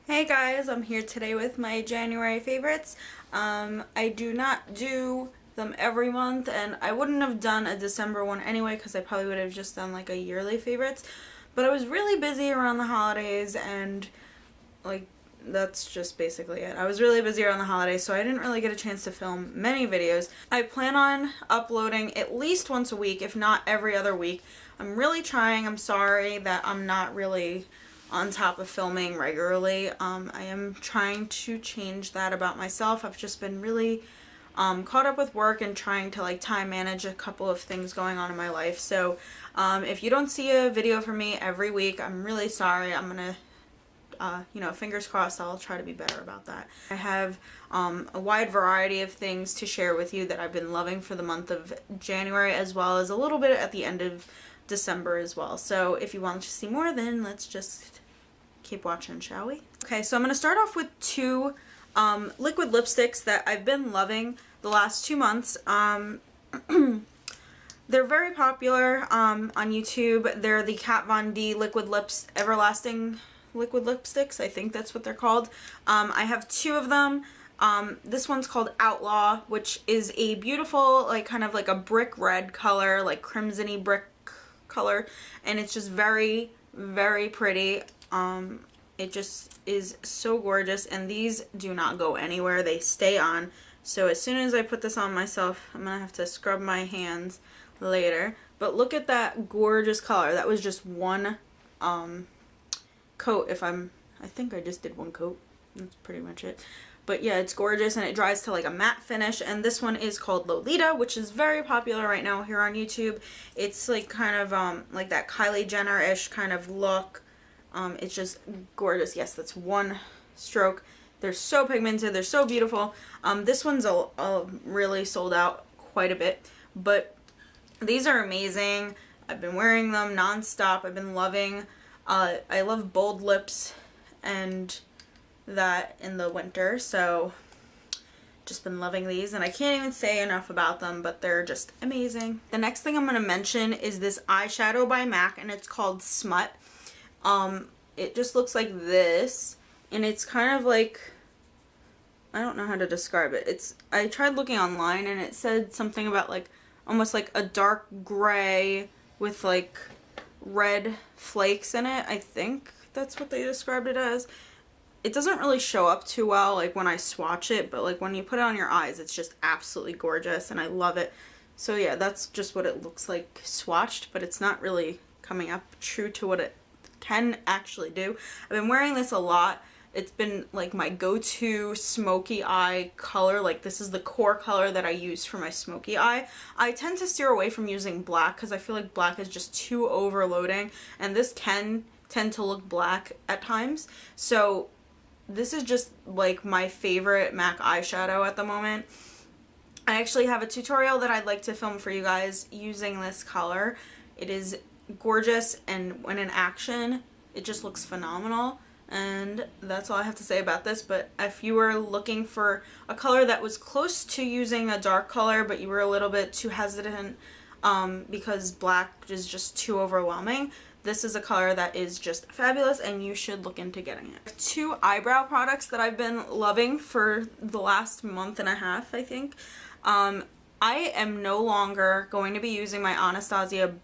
Hey guys, I'm here today with my January favorites. I do not do them every month, and I wouldn't have done a December one anyway because I probably would have just done like a yearly favorites. But I was really busy around the holidays, and like that's just basically it. I was really busy around the holidays, so I didn't really get a chance to film many videos. I plan on uploading at least once a week, if not every other week. I'm really trying. I'm sorry that I'm not really on top of filming regularly. I am trying to change that about myself. I've just been really caught up with work and trying to like time manage a couple of things going on in my life. So if you don't see a video from me every week, I'm really sorry. I'm gonna fingers crossed, I'll try to be better about that. I have a wide variety of things to share with you that I've been loving for the month of January, as well as a little bit at the end of December as well. So if you want to see more, then let's just keep watching, shall we? Okay, so I'm going to start off with two liquid lipsticks that I've been loving the last 2 months. They're very popular on YouTube. They're the KatVonD liquid lips everlasting liquid lipsticks. I think that's what they're called. I have two of them. This one's called Outlaw, which is a beautiful, like kind of like a brick red color, like crimson-y brick color, and it's just very, very pretty. It just is so gorgeous, and these do not go anywhere. They stay on. So as soon as I put this on myself, I'm gonna have to scrub my hands later. But look at that gorgeous color. That was just one coat. I think I just did one coat. That's pretty much it. But yeah, it's gorgeous, and it dries to like a matte finish. And this one is called Lolita, which is very popular right now here on YouTube. It's like kind of like that Kylie Jenner-ish kind of look. It's just gorgeous. Yes, that's one stroke. They're so pigmented. They're so beautiful. This one's really sold out quite a bit, but these are amazing. I've been wearing them nonstop. I've been loving. I love bold lips and that in the winter, so just been loving these, and I can't even say enough about them, but they're just amazing. The next thing I'm going to mention is this eyeshadow by MAC, and it's called Smut. It just looks like this, and it's kind of like, I don't know how to describe it. I tried looking online, and it said something about like almost like a dark gray with like red flakes in it. I think that's what they described it as. It doesn't really show up too well like when I swatch it, but like when you put it on your eyes, it's just absolutely gorgeous, and I love it. So yeah, that's just what it looks like swatched, but it's not really coming up true to what it can actually do. I've been wearing this a lot. It's been like my go-to smoky eye color. Like this is the core color that I use for my smoky eye. I tend to steer away from using black because I feel like black is just too overloading, and this can tend to look black at times. So this is just like my favorite MAC eyeshadow at the moment. I actually have a tutorial that I'd like to film for you guys using this color. It is gorgeous, and when in action, it just looks phenomenal. And that's all I have to say about this. But if you were looking for a color that was close to using a dark color, but you were a little bit too hesitant because black is just too overwhelming, this is a color that is just fabulous, and you should look into getting it. Two eyebrow products that I've been loving for the last month and a half, I think. I am no longer going to be using my Anastasia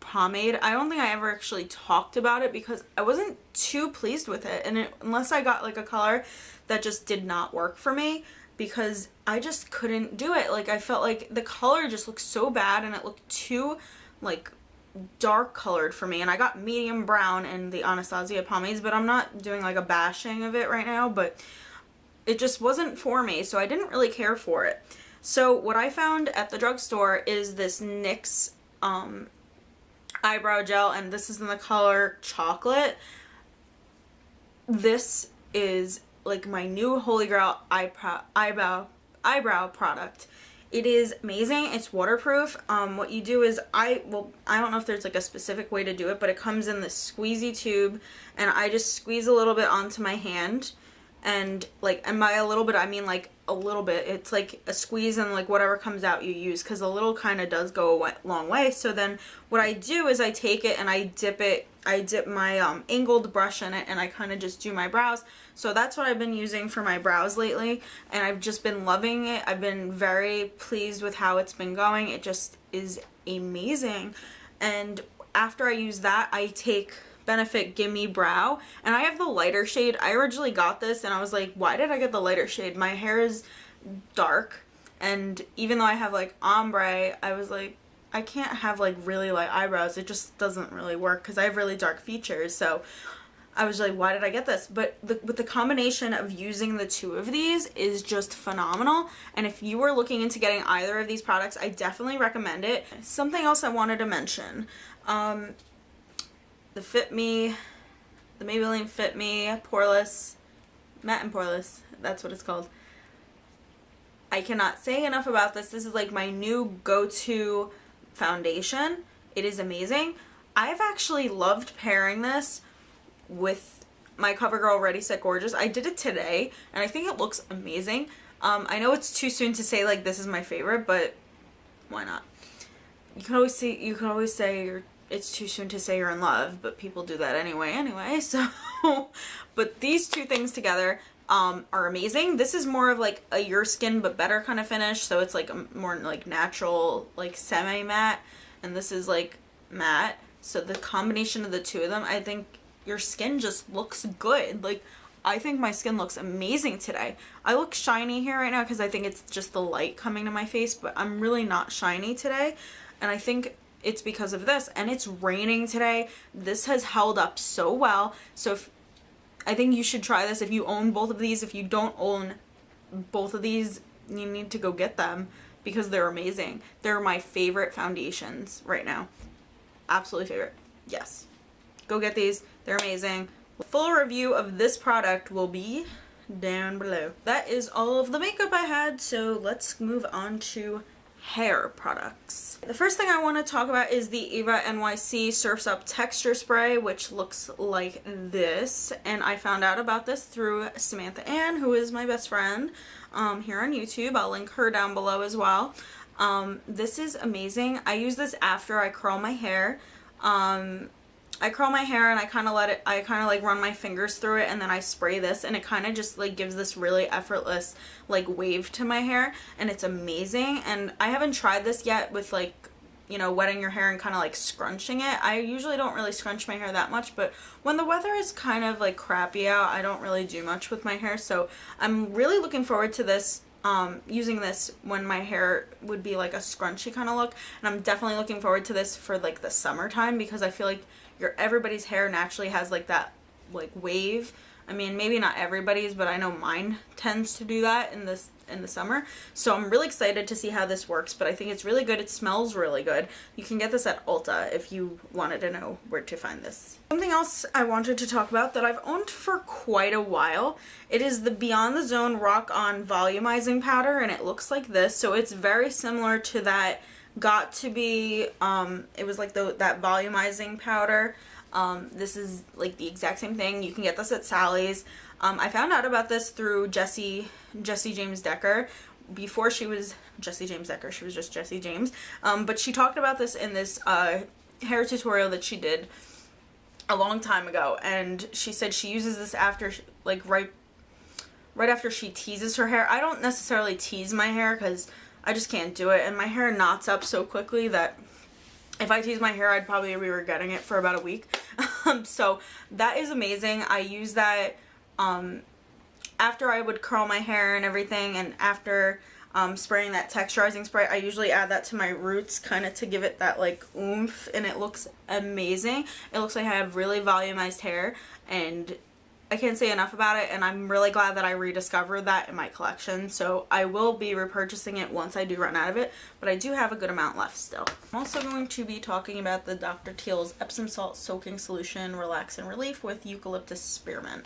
pomade. I don't think I ever actually talked about it because I wasn't too pleased with it, and unless I got like a color that just did not work for me, because I just couldn't do it. Like I felt like the color just looked so bad, and it looked too like dark colored for me, and I got medium brown in the Anastasia pomades, but I'm not doing like a bashing of it right now, but it just wasn't for me, so I didn't really care for it. So what I found at the drugstore is this NYX eyebrow gel, and this is in the color chocolate. This is like my new holy grail eyebrow product. It is amazing. It's waterproof. What you do is I don't know if there's like a specific way to do it, but it comes in this squeezy tube, and I just squeeze a little bit onto my hand, and like, and by a little bit I mean like a little bit, it's like a squeeze and like whatever comes out you use, because a little kind of does go a long way. So then what I do is I take it and I dip my angled brush in it, and I kind of just do my brows. So that's what I've been using for my brows lately, and I've just been loving it. I've been very pleased with how it's been going. It just is amazing. And after I use that, I take Benefit Gimme Brow, and I have the lighter shade. I originally got this and I was like, why did I get the lighter shade? My hair is dark, and even though I have like ombre, I was like, I can't have like really light eyebrows. It just doesn't really work because I have really dark features. So I was like, why did I get this? But with the combination of using the two of these is just phenomenal. And if you were looking into getting either of these products, I definitely recommend it. Something else I wanted to mention, the Fit Me, the Maybelline Fit Me Poreless, Matte and Poreless, that's what it's called. I cannot say enough about this. This is like my new go-to foundation. It is amazing. I've actually loved pairing this with my CoverGirl Ready Set Gorgeous. I did it today and I think it looks amazing. I know it's too soon to say like this is my favorite, but why not? You can always say it's too soon to say you're in love, but people do that anyway, so but these two things together are amazing. This is more of like a your skin but better kind of finish, so it's like a more like natural, like semi matte, and this is like matte. So the combination of the two of them, I think your skin just looks good. Like, I think my skin looks amazing today. I look shiny here right now because I think it's just the light coming to my face, but I'm really not shiny today, and I think it's because of this. And it's raining today. This has held up so well. So I think you should try this if you own both of these. If you don't own both of these, you need to go get them because they're amazing. They're my favorite foundations right now. Absolutely favorite. Yes. Go get these. They're amazing. Full review of this product will be down below. That is all of the makeup I had, so let's move on to hair products. The first thing I want to talk about is the Eva NYC Surf's Up Texture Spray, which looks like this, and I found out about this through Samantha Ann, who is my best friend here on YouTube. I'll link her down below as well. This is amazing. I use this after I curl my hair. I curl my hair and I kind of like run my fingers through it, and then I spray this, and it kind of just like gives this really effortless like wave to my hair, and it's amazing. And I haven't tried this yet with like, you know, wetting your hair and kind of like scrunching it. I usually don't really scrunch my hair that much, but when the weather is kind of like crappy out, I don't really do much with my hair. So I'm really looking forward to this, using this when my hair would be like a scrunchy kind of look. And I'm definitely looking forward to this for like the summertime, because I feel like everybody's hair naturally has like that like wave. I mean, maybe not everybody's, but I know mine tends to do that in the summer. So I'm really excited to see how this works, but I think it's really good. It smells really good. You can get this at Ulta if you wanted to know where to find this. Something else I wanted to talk about that I've owned for quite a while. It is the Beyond the Zone Rock On Volumizing Powder, and it looks like this. So it's very similar to that Got to Be, it was like that volumizing powder. This is like the exact same thing. You can get this at Sally's. I found out about this through Jessie James Decker. Before she was Jessie James Decker, she was just Jessie James. But she talked about this in this hair tutorial that she did a long time ago, and she said she uses this after like right after she teases her hair. I don't necessarily tease my hair because I just can't do it, and my hair knots up so quickly that if I tease my hair, I'd probably be regretting it for about a week. So that is amazing. I use that after I would curl my hair and everything, and after spraying that texturizing spray, I usually add that to my roots kind of to give it that like oomph, and it looks amazing. It looks like I have really volumized hair, and I can't say enough about it, and I'm really glad that I rediscovered that in my collection. So I will be repurchasing it once I do run out of it, but I do have a good amount left still. I'm also going to be talking about the Dr. Teal's Epsom Salt Soaking Solution Relax and Relief with Eucalyptus Spearmint,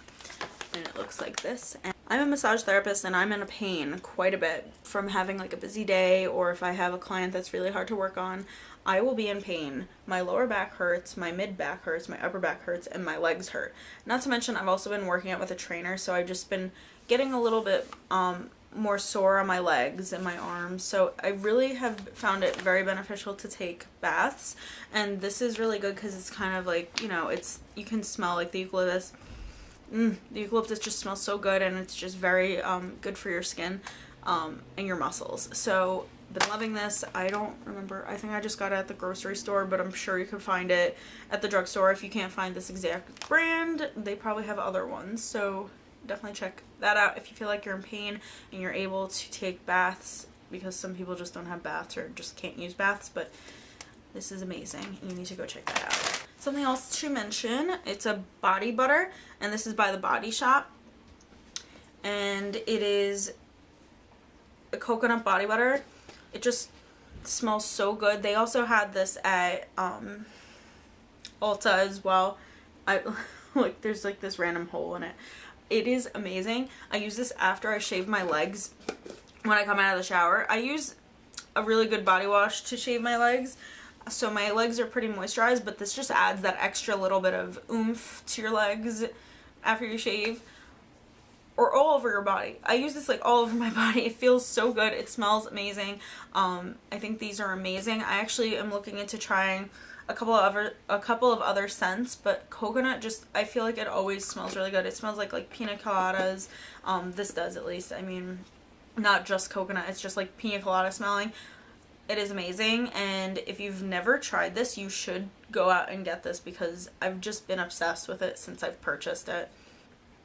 and it looks like this. And I'm a massage therapist and I'm in a pain quite a bit from having like a busy day, or if I have a client that's really hard to work on, I will be in pain. My lower back hurts, my mid back hurts, my upper back hurts, and my legs hurt. Not to mention I've also been working out with a trainer, so I've just been getting a little bit more sore on my legs and my arms. So I really have found it very beneficial to take baths, and this is really good because it's kind of like, you know, it's, you can smell like the eucalyptus. The eucalyptus just smells so good, and it's just very good for your skin and your muscles. So been loving this. I don't remember, I think I just got it at the grocery store, but I'm sure you can find it at the drugstore. If you can't find this exact brand, they probably have other ones, so definitely check that out if you feel like you're in pain and you're able to take baths, because some people just don't have baths or just can't use baths. But this is amazing. You need to go check that out. Something else to mention, it's a body butter, and this is by The Body Shop, and it is a coconut body butter. It just smells so good. They also had this at Ulta as well. I like, there's like this random hole in it. It is amazing. I use this after I shave my legs when I come out of the shower. I use a really good body wash to shave my legs, so my legs are pretty moisturized, but this just adds that extra little bit of oomph to your legs after you shave, or all over your body. I use this like all over my body. It feels so good. It smells amazing. I think these are amazing. I actually am looking into trying a couple of other scents, but coconut, just, I feel like it always smells really good. It smells like pina coladas. This does, at least. I mean, not just coconut, it's just like pina colada smelling. It is amazing, and if you've never tried this, you should go out and get this, because I've just been obsessed with it since I've purchased it.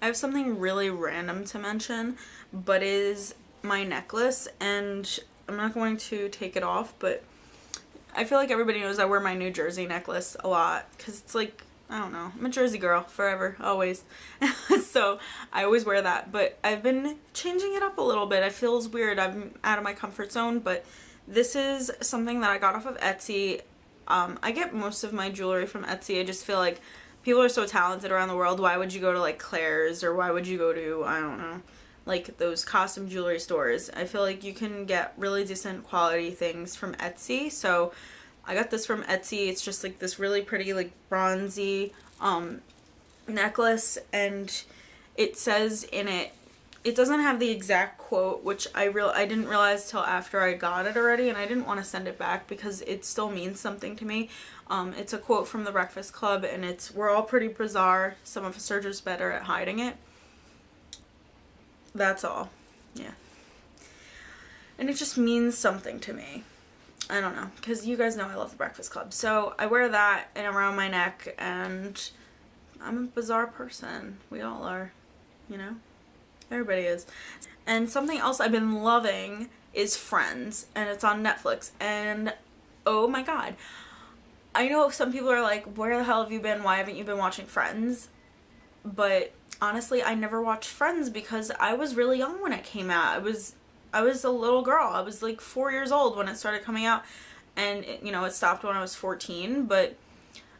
I have something really random to mention, but it is my necklace, and I'm not going to take it off, but I feel like everybody knows I wear my New Jersey necklace a lot, because it's like, I don't know, I'm a Jersey girl forever, always. So I always wear that, but I've been changing it up a little bit. It feels weird. I'm out of my comfort zone, but this is something that I got off of Etsy. I get most of my jewelry from Etsy. I just feel like people are so talented around the world. Why would you go to like Claire's, or why would you go to, I don't know, like those costume jewelry stores? I feel like you can get really decent quality things from Etsy. So I got this from Etsy. It's just like this really pretty like bronzy necklace, and it says in it, it doesn't have the exact quote, which I didn't realize till after I got it already, and I didn't want to send it back because it still means something to me. It's a quote from The Breakfast Club, and it's, "We're all pretty bizarre. Some of us are just better at hiding it." That's all. Yeah. And it just means something to me. I don't know, because you guys know I love The Breakfast Club. So I wear that and around my neck, and I'm a bizarre person. We all are, you know? Everybody is. And something else I've been loving is Friends, and it's on Netflix, and oh my god. I know some people are like, where the hell have you been? Why haven't you been watching Friends? But honestly, I never watched Friends because I was really young when it came out. I was a little girl. I was like 4 years old when it started coming out, and it, you know, it stopped when I was 14, but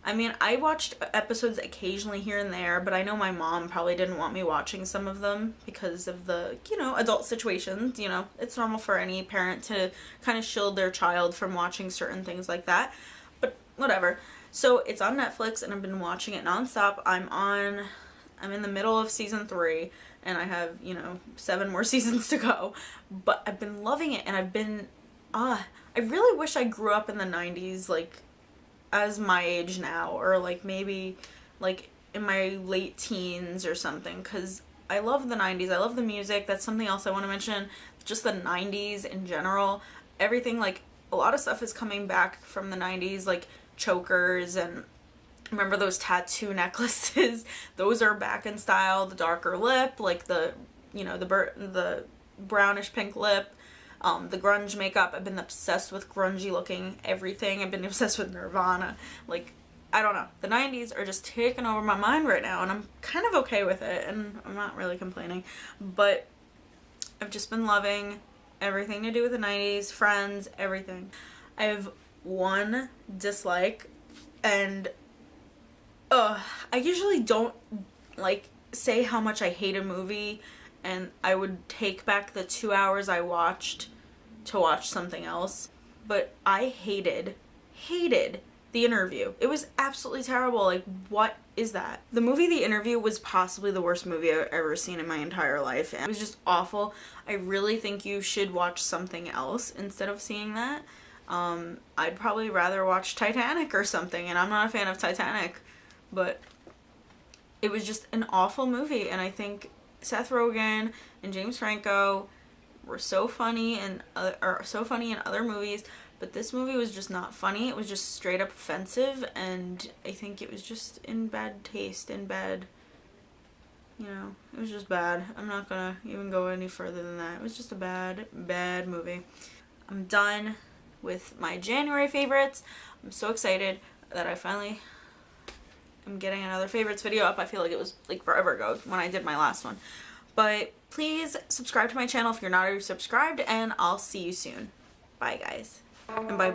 I mean, I watched episodes occasionally here and there, but I know my mom probably didn't want me watching some of them because of the, you know, adult situations. You know, it's normal for any parent to kind of shield their child from watching certain things like that, but whatever. So it's on Netflix, and I've been watching it nonstop. I'm in the middle of season 3, and I have, you know, 7 more seasons to go, but I've been loving it, and I really wish I grew up in the 90s, like, as my age now, or like maybe like in my late teens or something, because I love the 90s. I love the music. That's something else I want to mention. Just the 90s in general. Everything, like, a lot of stuff is coming back from the 90s, like chokers, and remember those tattoo necklaces? Those are back in style. The darker lip, like the, you know, the brownish pink lip. The grunge makeup. I've been obsessed with grungy looking everything. I've been obsessed with Nirvana. Like, I don't know. The 90s are just taking over my mind right now, and I'm kind of okay with it, and I'm not really complaining. But I've just been loving everything to do with the 90s, Friends, everything. I have one dislike, and I usually don't, like, say how much I hate a movie and I would take back the 2 hours I watched to watch something else. But I hated The Interview. It was absolutely terrible. Like, what is that? The movie The Interview was possibly the worst movie I've ever seen in my entire life. And it was just awful. I really think you should watch something else instead of seeing that. I'd probably rather watch Titanic or something, and I'm not a fan of Titanic, but it was just an awful movie. And I think Seth Rogen and James Franco were so funny and so funny in other movies, but this movie was just not funny. It was just straight up offensive, and I think it was just in bad taste, in bad, you know, it was just bad. I'm not gonna even go any further than that. It was just a bad movie. I'm done with my January favorites. I'm so excited that I finally am getting another favorites video up. I feel like it was like forever ago when I did my last one. But please subscribe to my channel if you're not already subscribed, and I'll see you soon. Bye, guys. And by